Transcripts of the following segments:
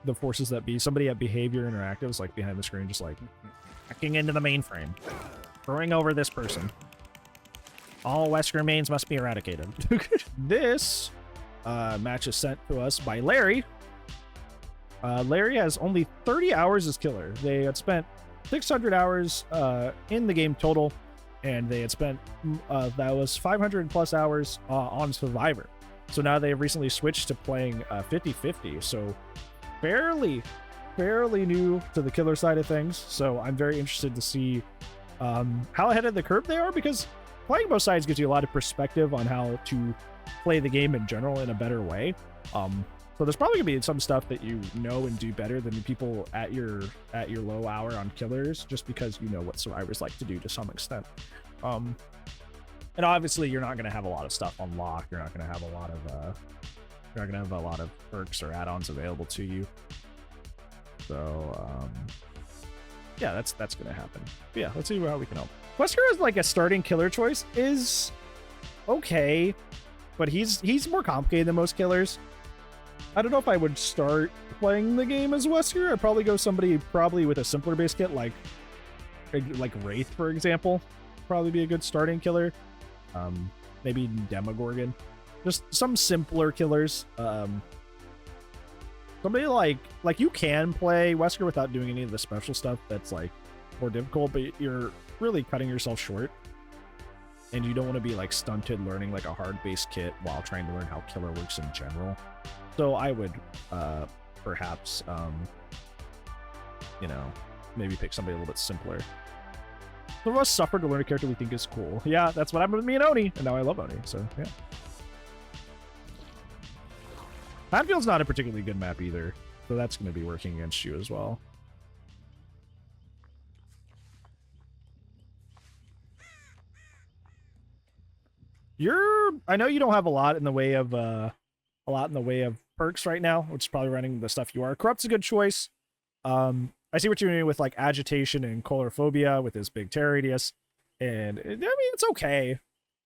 the forces that be. Somebody at Behavior Interactives, like behind the screen, just like hacking into the mainframe, throwing over this person. All Wesker mains must be eradicated. This match is sent to us by Larry. Larry has only 30 hours as killer. They had spent 600 hours in the game total, and they had spent that was 500 plus hours on Survivor. So now they have recently switched to playing 50-50. So fairly new to the killer side of things. So I'm very interested to see how ahead of the curve they are, because playing both sides gives you a lot of perspective on how to play the game in general in a better way. So there's probably gonna be some stuff that you know and do better than the people at your low hour on killers, just because you know what survivors like to do to some extent. And obviously you're not gonna have a lot of stuff unlocked. You're not gonna have a lot of perks or add-ons available to you. So yeah, that's gonna happen. But yeah, let's see how we can help. Wesker is like a starting killer choice is okay, but he's more complicated than most killers. I don't know if I would start playing the game as Wesker. I'd probably go somebody with a simpler base kit, like Wraith, for example. Probably be a good starting killer. Maybe Demogorgon. Just some simpler killers. Somebody like you can play Wesker without doing any of the special stuff that's like more difficult, but you're really cutting yourself short. And you don't want to be like stunted learning like a hard base kit while trying to learn how killer works in general. So I would perhaps you know, maybe pick somebody a little bit simpler. Some of us suffer to learn a character we think is cool. Yeah, that's what happened with me and Oni, and now I love Oni, so yeah. Hatfield's not a particularly good map either, so that's going to be working against you as well. I know you don't have a lot in the way of perks right now, which is probably running the stuff you are. Corrupt's a good choice. I see what you're doing with like agitation and colorophobia with his big terror radius, and I mean it's okay.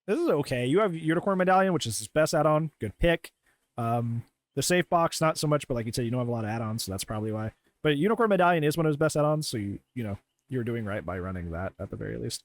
This is okay. You have Unicorn Medallion, which is his best add-on. Good pick. The safe box, not so much, but like you said, you don't have a lot of add-ons, so that's probably why. But Unicorn Medallion is one of his best add-ons, so you know you're doing right by running that at the very least.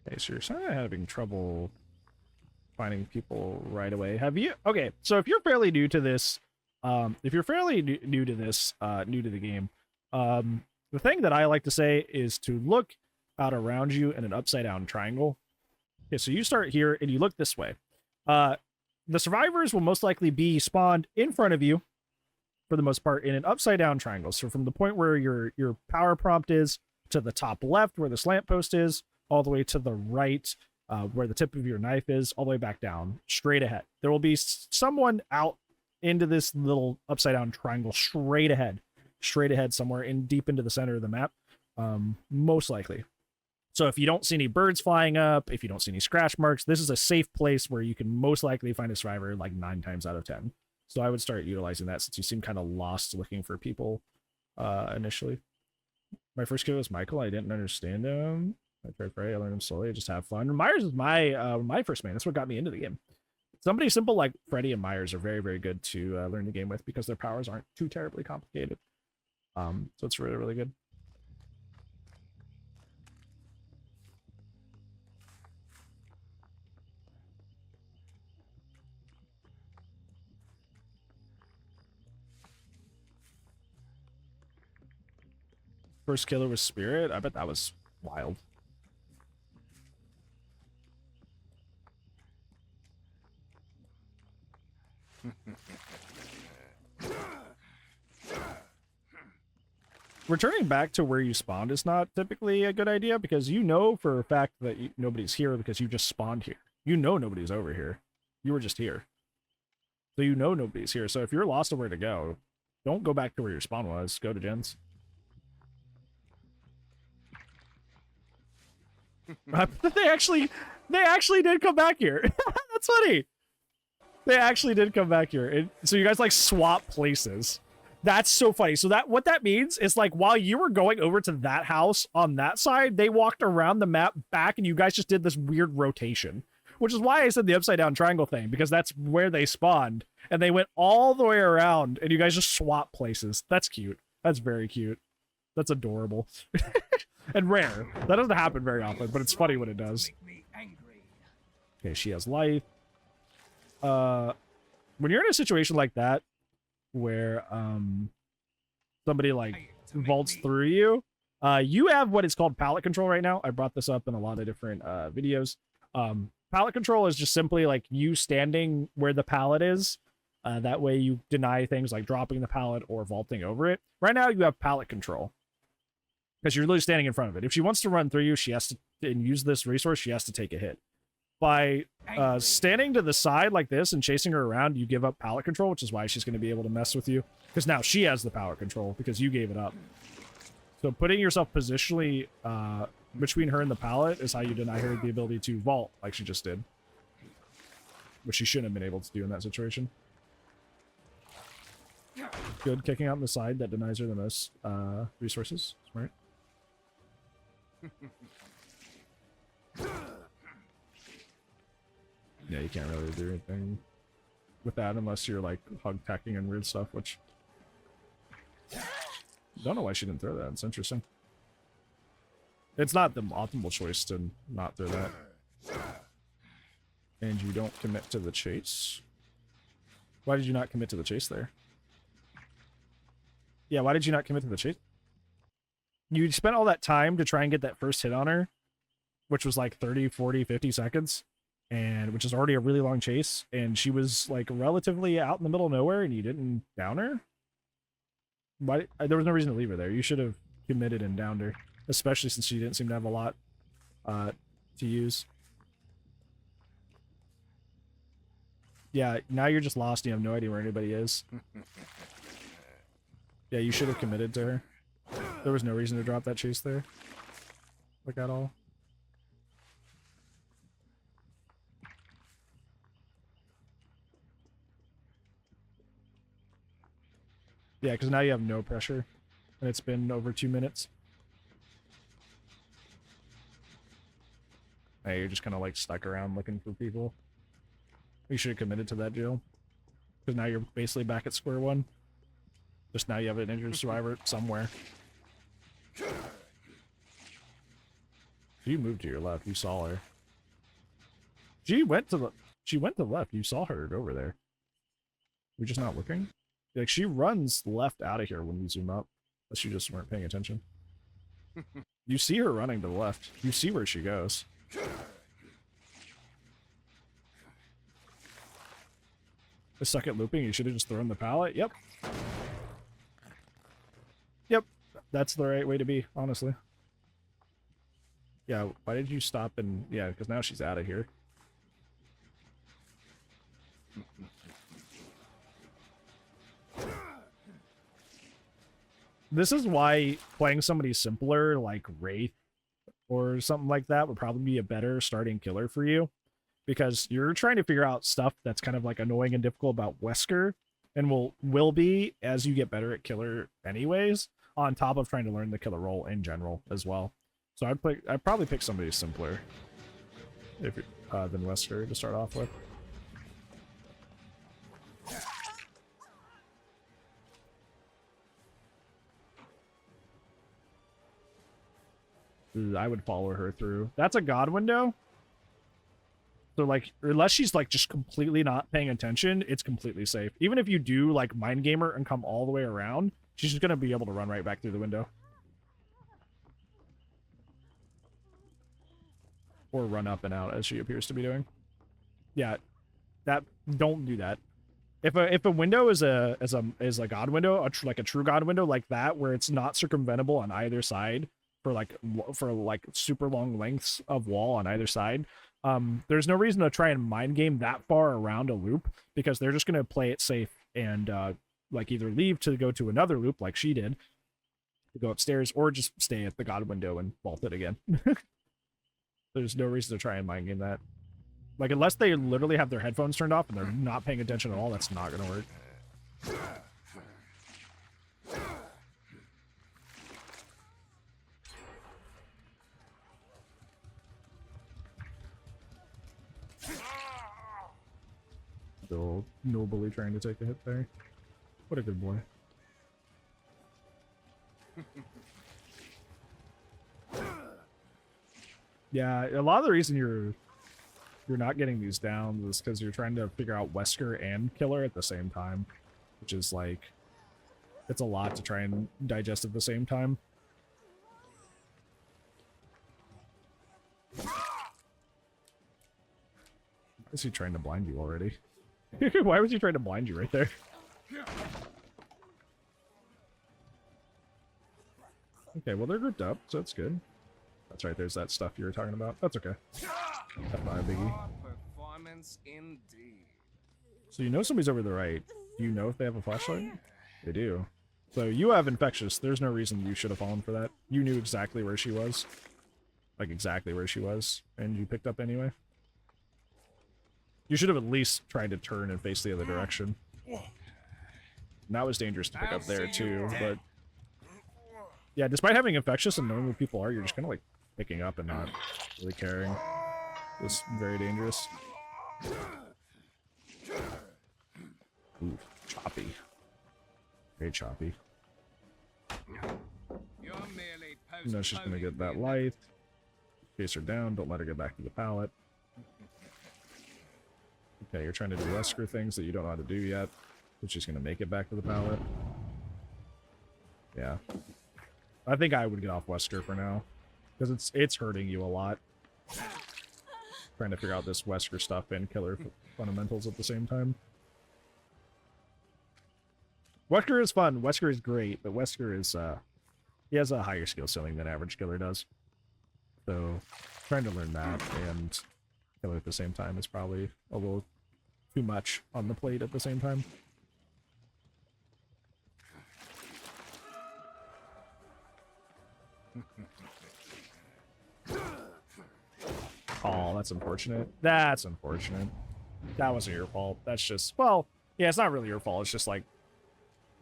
Okay, so you're sort of having trouble finding people right away. Have you? Okay, so if you're fairly new to this, new to the game, the thing that I like to say is to look out around you in an upside-down triangle. Okay, so you start here and you look this way. The survivors will most likely be spawned in front of you, for the most part, in an upside-down triangle. So from the point where your power prompt is to the top left, where the slant post is, all the way to the right, where the tip of your knife is, all the way back down, straight ahead. There will be someone out into this little upside-down triangle, straight ahead somewhere deep into the center of the map, most likely. So if you don't see any birds flying up, if you don't see any scratch marks, this is a safe place where you can most likely find a survivor like 9 times out of 10. So I would start utilizing that, since you seem kind of lost looking for people initially. My first kill was Michael. I didn't understand him. I tried Freddy. I learned him slowly. I just have fun. Myers is my first main. That's what got me into the game. Somebody simple like Freddy and Myers are very, very good to learn the game with, because their powers aren't too terribly complicated. So it's really, really good. First killer was Spirit. I bet that was wild. Returning back to where you spawned is not typically a good idea, because you know for a fact that nobody's here because you just spawned here. You know nobody's over here. You were just here. So you know nobody's here. So if you're lost of where to go, don't go back to where your spawn was. Go to Jen's. They actually They actually did come back here. That's funny. They actually did come back here. So you guys like swap places. That's so funny. So that what that means is like while you were going over to that house on that side, they walked around the map back and you guys just did this weird rotation. Which is why I said the upside down triangle thing, because that's where they spawned. And they went all the way around and you guys just swap places. That's cute. That's very cute. That's adorable. And rare. That doesn't happen very often, but it's funny when it does. Okay, she has life. When you're in a situation like that, where somebody like vaults through you, you have what is called pallet control right now. I brought this up in a lot of different videos. Pallet control is just simply like you standing where the pallet is. That way you deny things like dropping the pallet or vaulting over it. Right now you have pallet control because you're literally standing in front of it. If she wants to run through you, she has to and use this resource. She has to take a hit. By standing to the side like this and chasing her around, you give up pallet control, which is why she's going to be able to mess with you. Because now she has the pallet control because you gave it up. So putting yourself positionally between her and the pallet is how you deny her the ability to vault, like she just did. Which she shouldn't have been able to do in that situation. Good, kicking out on the side that denies her the most resources. Smart. Yeah, you can't really do anything with that unless you're like hug tacking and weird stuff, which... Don't know why she didn't throw that. It's interesting. It's not the optimal choice to not throw that. And you don't commit to the chase. Why did you not commit to the chase there? Yeah, why did you not commit to the chase? You spent all that time to try and get that first hit on her, which was like 30, 40, 50 seconds, and which is already a really long chase, and she was like relatively out in the middle of nowhere and you didn't down her? Why? There was no reason to leave her there. You should have committed and downed her, especially since she didn't seem to have a lot to use. Yeah, now you're just lost and you have no idea where anybody is. Yeah, you should have committed to her. There was no reason to drop that chase there. Like at all. Yeah, because now you have no pressure. And it's been over 2 minutes. Hey, you're just kind of like stuck around looking for people. You should have committed to that deal. Because now you're basically back at square one. Just now you have an injured survivor somewhere. She moved to your left. You saw her. She went to the left. You saw her over there. We're just not looking. Like she runs left out of here when you zoom up. Unless you just weren't paying attention. You see her running to the left. You see where she goes. The second looping, you should have just thrown the pallet. Yep. Yep. That's the right way to be, honestly. Yeah, why did you stop and... Yeah, because now she's out of here. This is why playing somebody simpler, like Wraith, or something like that, would probably be a better starting killer for you. Because you're trying to figure out stuff that's kind of like annoying and difficult about Wesker, and will be as you get better at killer anyways, on top of trying to learn the killer role in general as well. So I'd probably pick somebody simpler if than Wesker to start off with. I would follow her through. That's a god window. So like, unless she's like just completely not paying attention, it's completely safe. Even if you do like mind gamer and come all the way around, she's just gonna be able to run right back through the window. Or run up and out as she appears to be doing. Yeah, don't do that. If a window is a god window, like a true god window like that, where it's not circumventable on either side for like super long lengths of wall on either side, there's no reason to try and mind game that far around a loop, because they're just going to play it safe and like either leave to go to another loop like she did, to go upstairs, or just stay at the god window and vault it again. There's no reason to try and mind game that. Like, unless they literally have their headphones turned off and they're not paying attention at all, that's not gonna work. Still nobly trying to take a hit there. What a good boy. Yeah, a lot of the reason you're not getting these downs is because you're trying to figure out Wesker and Killer at the same time, which is like, it's a lot to try and digest at the same time. Why is he trying to blind you already? Why was he trying to blind you right there? Okay, well they're grouped up, so that's good. That's right, there's that stuff you were talking about. That's okay. That's not a biggie. Performance indeed. So you know somebody's over the right. Do you know if they have a flashlight? They do. So you have infectious. There's no reason you should have fallen for that. You knew exactly where she was. Like exactly where she was. And you picked up anyway. You should have at least tried to turn and face the other direction. And that was dangerous to pick up there too, but... Yeah, despite having infectious and knowing where people are, you're just kind of like picking up and not really caring. It's very dangerous. Ooh, choppy. Very choppy. No, she's gonna get that light. Chase her down, don't let her get back to the pallet. Okay, you're trying to do Wesker things that you don't know how to do yet. But she's gonna make it back to the pallet. Yeah. I think I would get off Wesker for now. Because it's hurting you a lot. Trying to figure out this Wesker stuff and Killer fundamentals at the same time. Wesker is fun. Wesker is great, but Wesker is, he has a higher skill ceiling than average Killer does. So, trying to learn that and Killer at the same time is probably a little too much on the plate at the same time. Oh, that's unfortunate. That's unfortunate. That wasn't your fault. That's just, well, yeah, it's not really your fault. It's just like,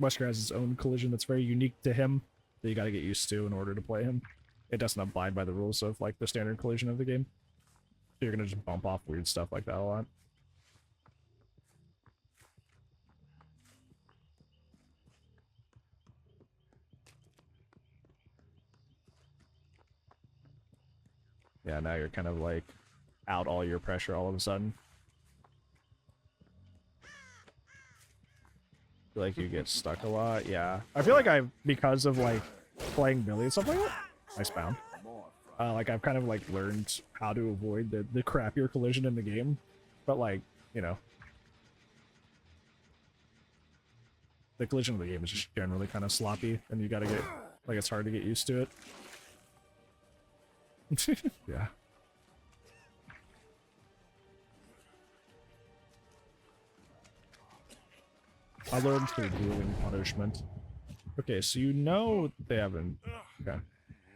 Wesker has his own collision that's very unique to him that you gotta get used to in order to play him. It doesn't abide by the rules of, like, the standard collision of the game. So you're gonna just bump off weird stuff like that a lot. Yeah, now you're kind of like out all your pressure all of a sudden. Feel like you get stuck a lot. Yeah, I feel like because of like playing Billy and stuff like that. Nice bound. Like I've kind of like learned how to avoid the crappier collision in the game, but like, you know, the collision of the game is just generally kind of sloppy, and you gotta get like it's hard to get used to it. Yeah. I learned through grueling punishment. Okay, so you know they haven't. Okay.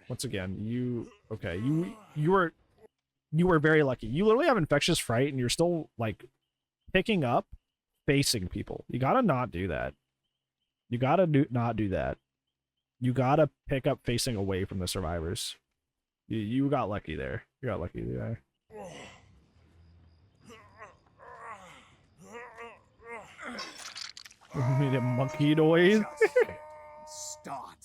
Once again, you were very lucky. You literally have infectious fright, and you're still like picking up, facing people. You gotta not do that. You gotta not do that. You gotta pick up facing away from the survivors. You got lucky there. You got lucky there. Made a monkey noise. Start.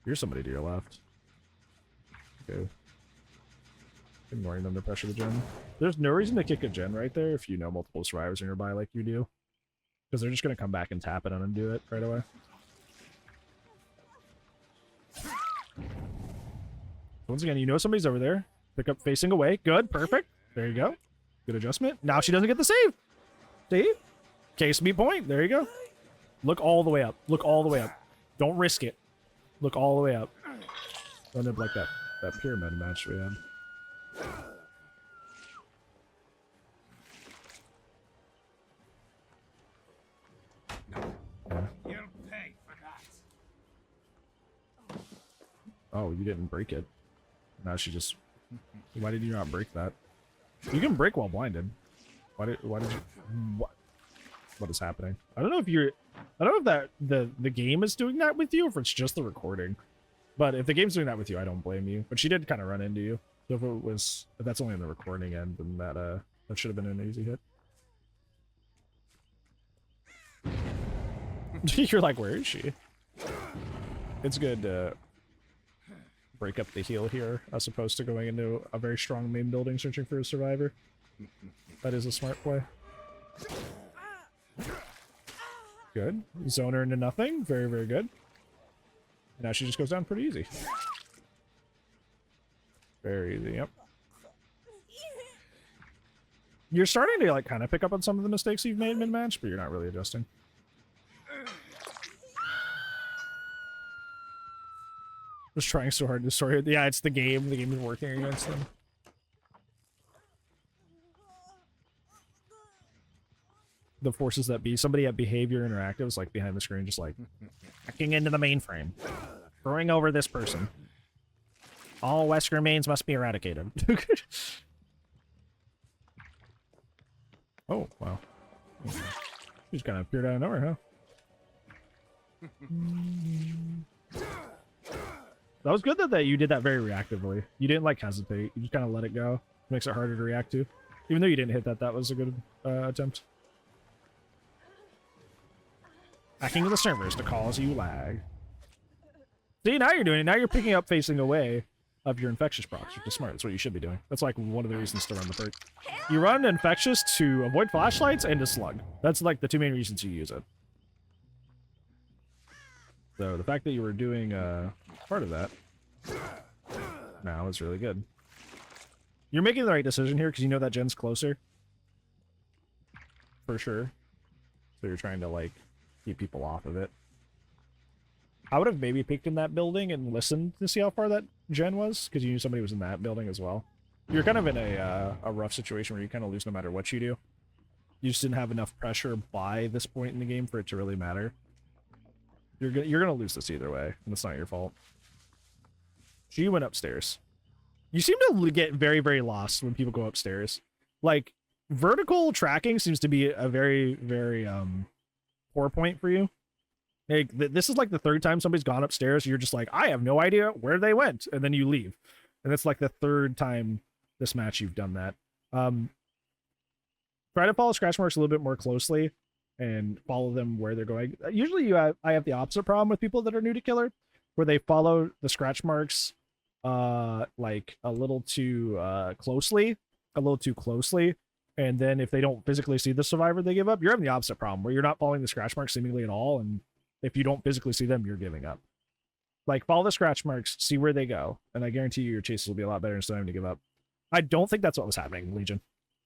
Here's somebody to your left. Okay. Ignoring them to pressure the gen. There's no reason to kick a gen right there if you know multiple survivors are nearby like you do. Because they're just going to come back and tap it and undo it right away. Once again, you know somebody's over there. Pick up facing away. Good. Perfect. There you go. Good adjustment. Now she doesn't get the save. See? Case me point. There you go. Look all the way up. Look all the way up. Don't risk it. Look all the way up. Don't end up like that pyramid match we had. You'll pay for that. Oh, you didn't break it. Now she just... Why did you not break that? You can break while blinded. Why did you... What is happening? I don't know if you're... I don't know if the game is doing that with you, or if it's just the recording. But if the game's doing that with you, I don't blame you. But she did kind of run into you. So if that's only in the recording end, then that should have been an easy hit. You're like, where is she? It's good to break up the heal here, as opposed to going into a very strong main building searching for a survivor. That is a smart play. Good. Zone her into nothing. Very, very good. And now she just goes down pretty easy. Very easy, yep. You're starting to, like, kind of pick up on some of the mistakes you've made mid-match, but you're not really adjusting. Just trying so hard to sort it. Yeah, it's the game. The game is working against them. The forces that be. Somebody at Behavior Interactive is, like, behind the screen, just, like, hacking into the mainframe. Throwing over this person. All Wesker mains must be eradicated. Oh, wow. She just kind of appeared out of nowhere, huh? That was good that you did that very reactively. You didn't, like, hesitate. You just kind of let it go. It makes it harder to react to. Even though you didn't hit that, that was a good attempt. Hacking the servers to cause you lag. See, now you're doing it. Now you're picking up facing away of your infectious procs, which is smart. That's what you should be doing. That's like one of the reasons to run the perk. You run infectious to avoid flashlights and to slug. That's like the two main reasons you use it. So the fact that you were doing part of that now is really good. You're making the right decision here because you know that gen's closer. For sure. So you're trying to, like, keep people off of it. I would have maybe peeked in that building and listened to see how far that gen was, because you knew somebody was in that building as well. You're kind of in a rough situation where you kind of lose no matter what you do. You just didn't have enough pressure by this point in the game for it to really matter. You're gonna lose this either way, and it's not your fault. She went upstairs. You seem to get very, very lost when people go upstairs. Like, vertical tracking seems to be a very, very poor point for you. Like, this is like the third time somebody's gone upstairs. You're just like, I have no idea where they went, and then you leave. And that's like the third time this match you've done that. Try to follow scratch marks a little bit more closely and follow them where they're going. Usually I have the opposite problem with people that are new to Killer, where they follow the scratch marks like a little too closely, and then if they don't physically see the survivor, they give up. You're having the opposite problem, where you're not following the scratch marks seemingly at all, and if you don't physically see them, you're giving up. Like, follow the scratch marks, see where they go, and I guarantee you your chases will be a lot better instead of having to give up. I don't think that's what was happening, Legion.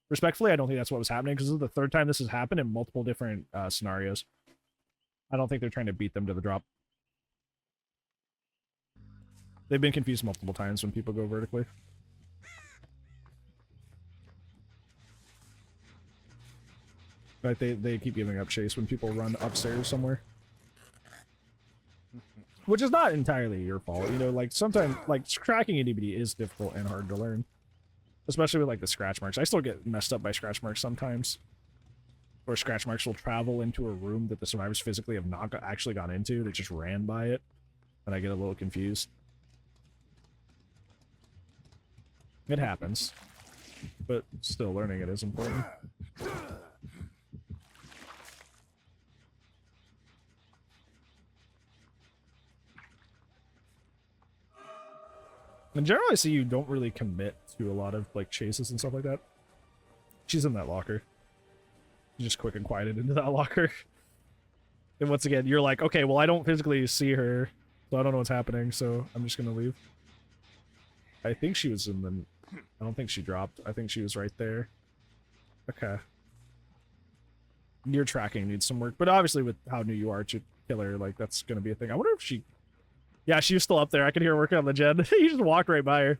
Respectfully, I don't think that's what was happening, because this is the third time this has happened in multiple different scenarios. I don't think they're trying to beat them to the drop. They've been confused multiple times when people go vertically. Like, they keep giving up chase when people run upstairs somewhere. Which is not entirely your fault, you know, like, sometimes, like, cracking a DBD is difficult and hard to learn. Especially with, like, the scratch marks. I still get messed up by scratch marks sometimes. Where scratch marks will travel into a room that the survivors physically have not actually gone into. They just ran by it. And I get a little confused. It happens. But still, learning it is important. In general, I see you don't really commit to a lot of, like, chases and stuff like that. She's in that locker. You just quick and quieted into that locker. And once again, you're like, okay, well, I don't physically see her, so I don't know what's happening, so I'm just gonna leave. I think she was in the... I don't think she dropped. I think she was right there. Okay. Your tracking needs some work, but obviously with how new you are to Killer, like, that's gonna be a thing. I wonder if she... Yeah, she was still up there. I could hear her working on the gen. You just walk right by her.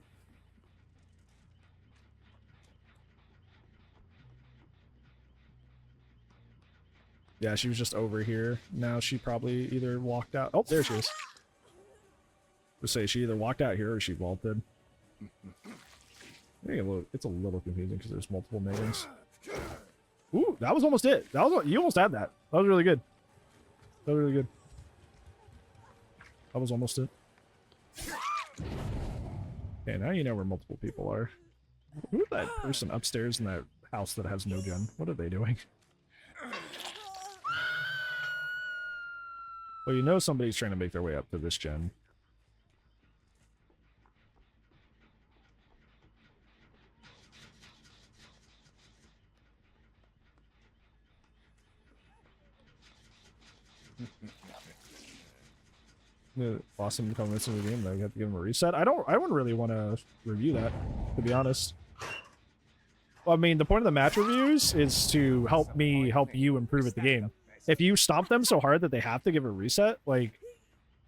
Yeah, she was just over here. Now she probably either walked out. Oh, there she is. To say she either walked out here or she vaulted. It's a little confusing because there's multiple Megans. Ooh, that was almost it. You almost had that. That was really good. That was really good. That was almost it. Okay, now you know where multiple people are. Who's that person upstairs in that house that has no gen? What are they doing? Well, you know somebody's trying to make their way up to this gen. Awesome to come listen to the game though. You have to give him a reset. I wouldn't really want to review that, to be honest. Well, I mean, the point of the match reviews is to help me help you improve at the game. If you stomp them so hard that they have to give a reset, like,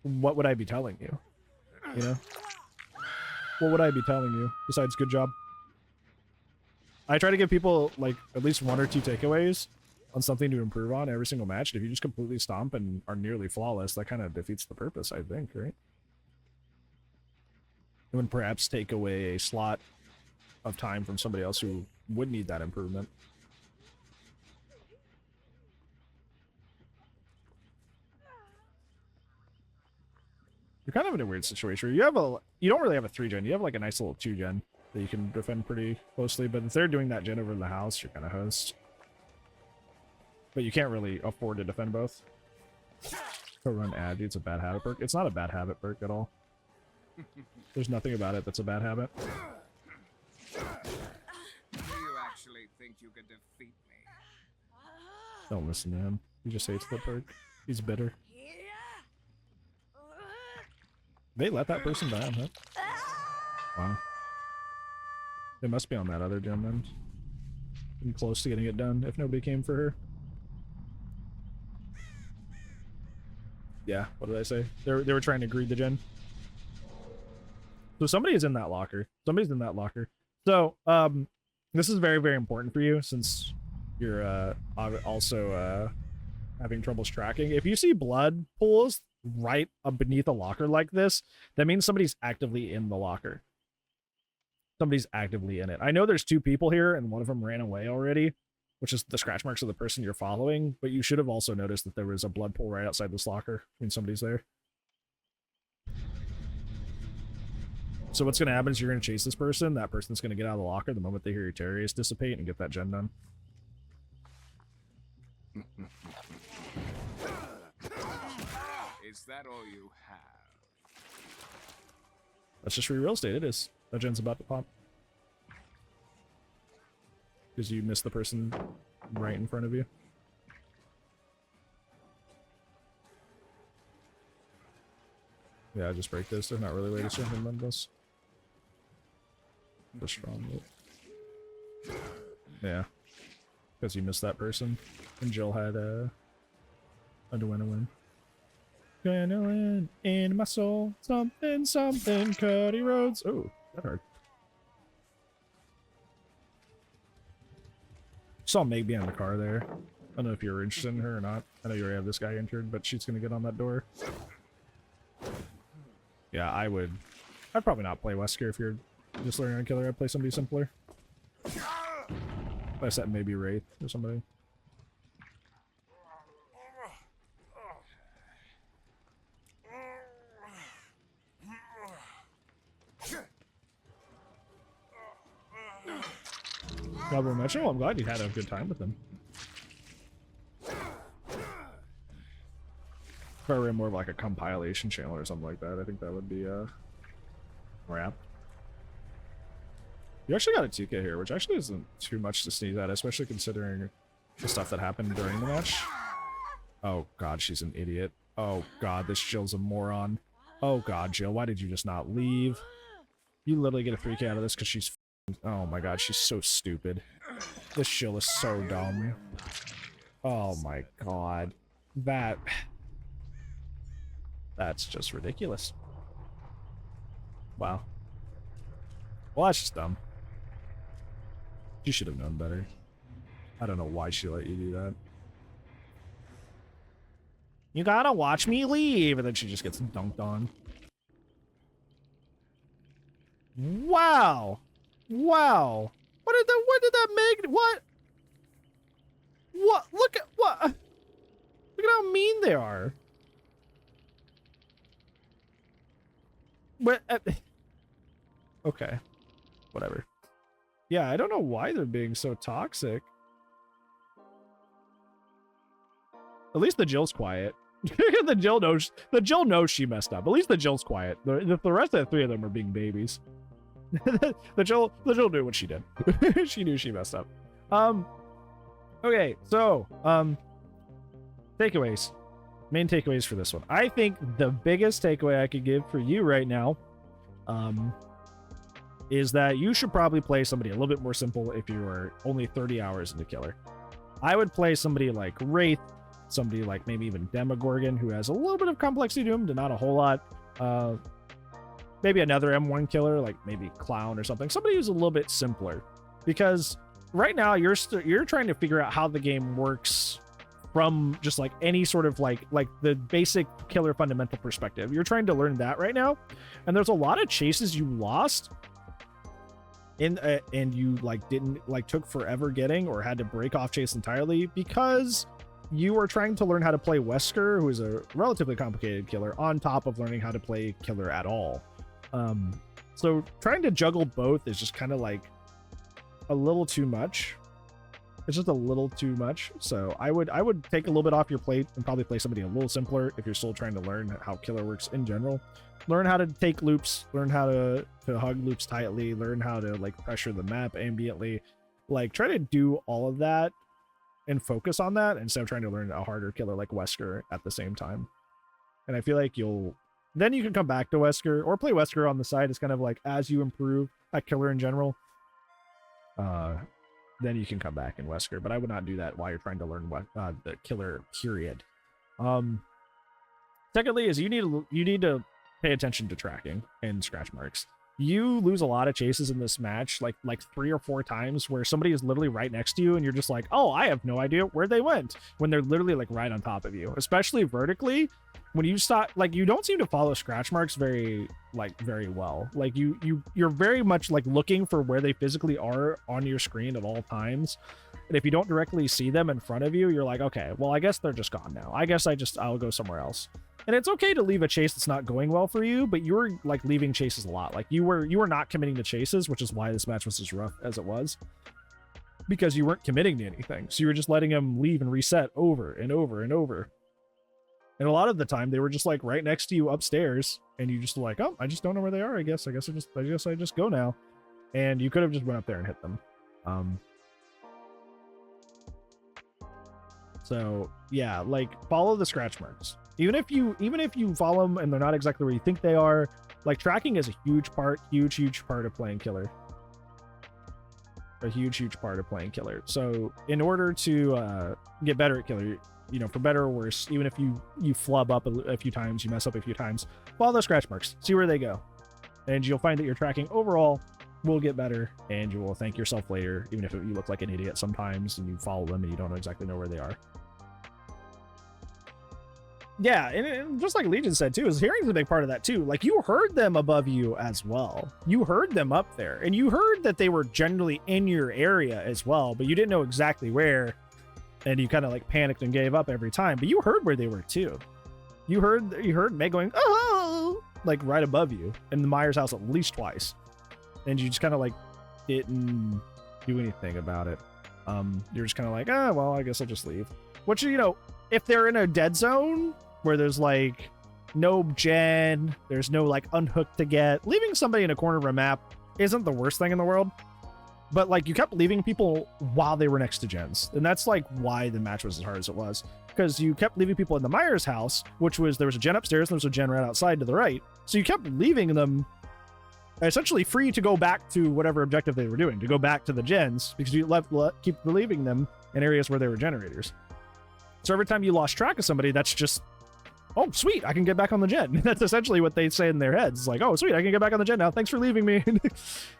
what would I be telling you? You know? What would I be telling you besides good job? I try to give people like at least 1 or 2 takeaways on something to improve on every single match. And if you just completely stomp and are nearly flawless, that kind of defeats the purpose, I think, right? It would perhaps take away a slot of time from somebody else who would need that improvement. You're kind of in a weird situation. You don't really have a 3-gen. You have like a nice little 2-gen that you can defend pretty closely. But if they're doing that gen over in the house, you're kind of host. But you can't really afford to defend both. Go run ad. It's a bad habit perk. It's not a bad habit perk at all. There's nothing about it that's a bad habit. Do you actually think you could defeat me? Don't listen to him. He just hates the perk. He's bitter. They let that person down, huh? Wow. They must be on that other gen then. I'm close to getting it done if nobody came for her. Yeah, what did I say? They were trying to greed the gen. So somebody is in that locker. Somebody's in that locker. So, this is very, very important for you since you're also having troubles tracking. If you see blood pools right beneath a locker like this, that means somebody's actively in the locker. Somebody's actively in it. I know there's 2 people here and one of them ran away already, which is the scratch marks of the person you're following, but you should have also noticed that there was a blood pool right outside this locker. I mean, somebody's there. So what's going to happen is you're going to chase this person. That person's going to get out of the locker the moment they hear your terrorists dissipate and get that gen done. Is that all you have? That's just free real estate. It is. That gen's about to pop. Because you missed the person right in front of you. Yeah, just break this. There's not really a way to circumvent this. The strong loop. Yeah. Because you missed that person. And Jill had a win. Gonna win in my soul. Something, something, Cuddy Rhodes. Oh, that hurt. Saw Meg behind the car there. I don't know if you're interested in her or not. I know you already have this guy entered, but she's gonna get on that door. Yeah, I'd probably not play Wesker if you're just learning on killer. I'd play somebody simpler. I said maybe Wraith or somebody. Double Metro, I'm glad you had a good time with him. If I ran more of like a compilation channel or something like that, I think that would be more apt. You actually got a 2K here, which actually isn't too much to sneeze at, especially considering the stuff that happened during the match. Oh god, she's an idiot. Oh god, this Jill's a moron. Oh god, Jill, why did you just not leave? You literally get a 3K out of this because she's... Oh my god, she's so stupid. This Jill is so dumb. Oh my god. That's just ridiculous. Wow. Well, that's just dumb. She should have known better. I don't know why she let you do that. You gotta watch me leave! And then she just gets dunked on. Wow. Wow. What did that make? What? What? Look at what? Look at how mean they are. But okay. Whatever. Yeah, I don't know why they're being so toxic. At least the Jill's quiet. the Jill knows she messed up. At least the Jill's quiet. The rest of the three of them are being babies. the Jill knew what she did. She knew she messed up. Okay, so takeaways. Main takeaways for this one. I think the biggest takeaway I could give for you right now is that you should probably play somebody a little bit more simple if you are only 30 hours into Killer. I would play somebody like Wraith, somebody like maybe even Demogorgon, who has a little bit of complexity to him, but not a whole lot. Maybe another M1 killer, like maybe Clown or something. Somebody who's a little bit simpler. Because right now you're trying to figure out how the game works from just like any sort of like the basic killer fundamental perspective. You're trying to learn that right now. And there's a lot of chases you lost and you like didn't like took forever getting or had to break off chase entirely because you are trying to learn how to play Wesker, who is a relatively complicated killer, on top of learning how to play killer at all. So trying to juggle both is just kind of like a little too much. It's just a little too much. So I would take a little bit off your plate and probably play somebody a little simpler if you're still trying to learn how killer works in general. Learn how to take loops, learn how to hug loops tightly, learn how to like pressure the map ambiently. Like try to do all of that and focus on that instead of trying to learn a harder killer like Wesker at the same time. And I feel like then you can come back to Wesker or play Wesker on the side. It's kind of like as you improve at killer in general, then you can come back in Wesker. But I would not do that while you're trying to learn the killer period. Secondly is you need to pay attention to tracking and scratch marks. You lose a lot of chases in this match, like 3 or 4 times, where somebody is literally right next to you and you're just like, oh, I have no idea where they went, when they're literally like right on top of you. Especially vertically, when you stop, like you don't seem to follow scratch marks very well. Like you're very much like looking for where they physically are on your screen at all times. And if you don't directly see them in front of you, you're like, okay, well, I guess they're just gone now. I guess I'll go somewhere else. And it's okay to leave a chase that's not going well for you, but you're like leaving chases a lot. Like you were not committing to chases, which is why this match was as rough as it was, because you weren't committing to anything. So you were just letting them leave and reset over and over and over. And a lot of the time they were just like right next to you upstairs, and you just like, oh, I just don't know where they are. I guess I just go now. And you could have just went up there and hit them. So yeah, like follow the scratch marks. Even if you follow them and they're not exactly where you think they are, like tracking is a huge part of playing killer. A huge part of playing killer. So in order to get better at killer, you know, for better or worse, even if you flub up a few times, you mess up a few times, follow those scratch marks, see where they go, and you'll find that your tracking overall will get better, and you will thank yourself later, even if you look like an idiot sometimes and you follow them and you don't exactly know where they are. Yeah, and just like Legion said too, is hearing's a big part of that too. Like you heard them above you as well. You heard them up there, and you heard that they were generally in your area as well, but you didn't know exactly where, and you kind of like panicked and gave up every time. But you heard where they were too. You heard Meg going, oh, like right above you in the Myers house at least twice, and you just kind of like didn't do anything about it. You're just kind of like, well, I guess I'll just leave. Which, you know, if they're in a dead zone where there's like no gen, there's no like unhook to get, leaving somebody in a corner of a map isn't the worst thing in the world. But like you kept leaving people while they were next to gens, and that's like why the match was as hard as it was, because you kept leaving people in the Myers house, which was, there was a gen upstairs and there was a gen right outside to the right, so you kept leaving them essentially free to go back to whatever objective they were doing, to go back to the gens, because you keep leaving them in areas where there were generators. So every time you lost track of somebody, that's just, oh, sweet, I can get back on the gen. That's essentially what they say in their heads. It's like, oh, sweet, I can get back on the gen now. Thanks for leaving me.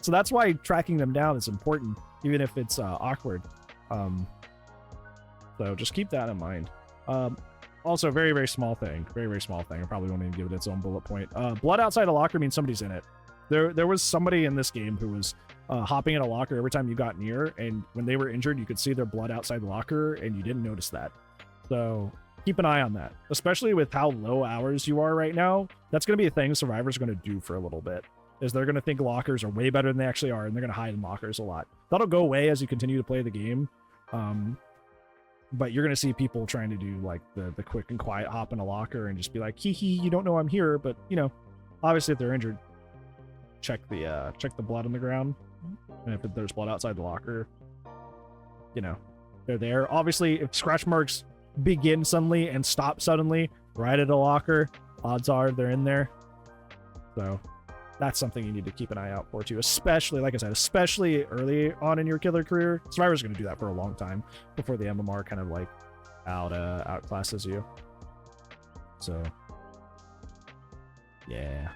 So that's why tracking them down is important, even if it's awkward. So just keep that in mind. Also, very, very small thing. Very, very small thing. I probably won't even give it its own bullet point. Blood outside a locker means somebody's in it. There was somebody in this game who was hopping in a locker every time you got near, and when they were injured, you could see their blood outside the locker, and you didn't notice that. So keep an eye on that, especially with how low hours you are right now. That's going to be a thing survivors are going to do for a little bit, is they're going to think lockers are way better than they actually are, and they're going to hide in lockers a lot. That'll go away as you continue to play the game. But you're going to see people trying to do like the quick and quiet hop in a locker and just be like, hee hee, you don't know I'm here. But, you know, obviously if they're injured, check the blood on the ground. And if there's blood outside the locker, you know, they're there. Obviously, if scratch marks begin suddenly and stop suddenly right at a locker, odds are they're in there. So that's something you need to keep an eye out for too, especially, like I said, especially early on in your killer career. Survivor's going to do that for a long time before the MMR kind of like outclasses you. So yeah.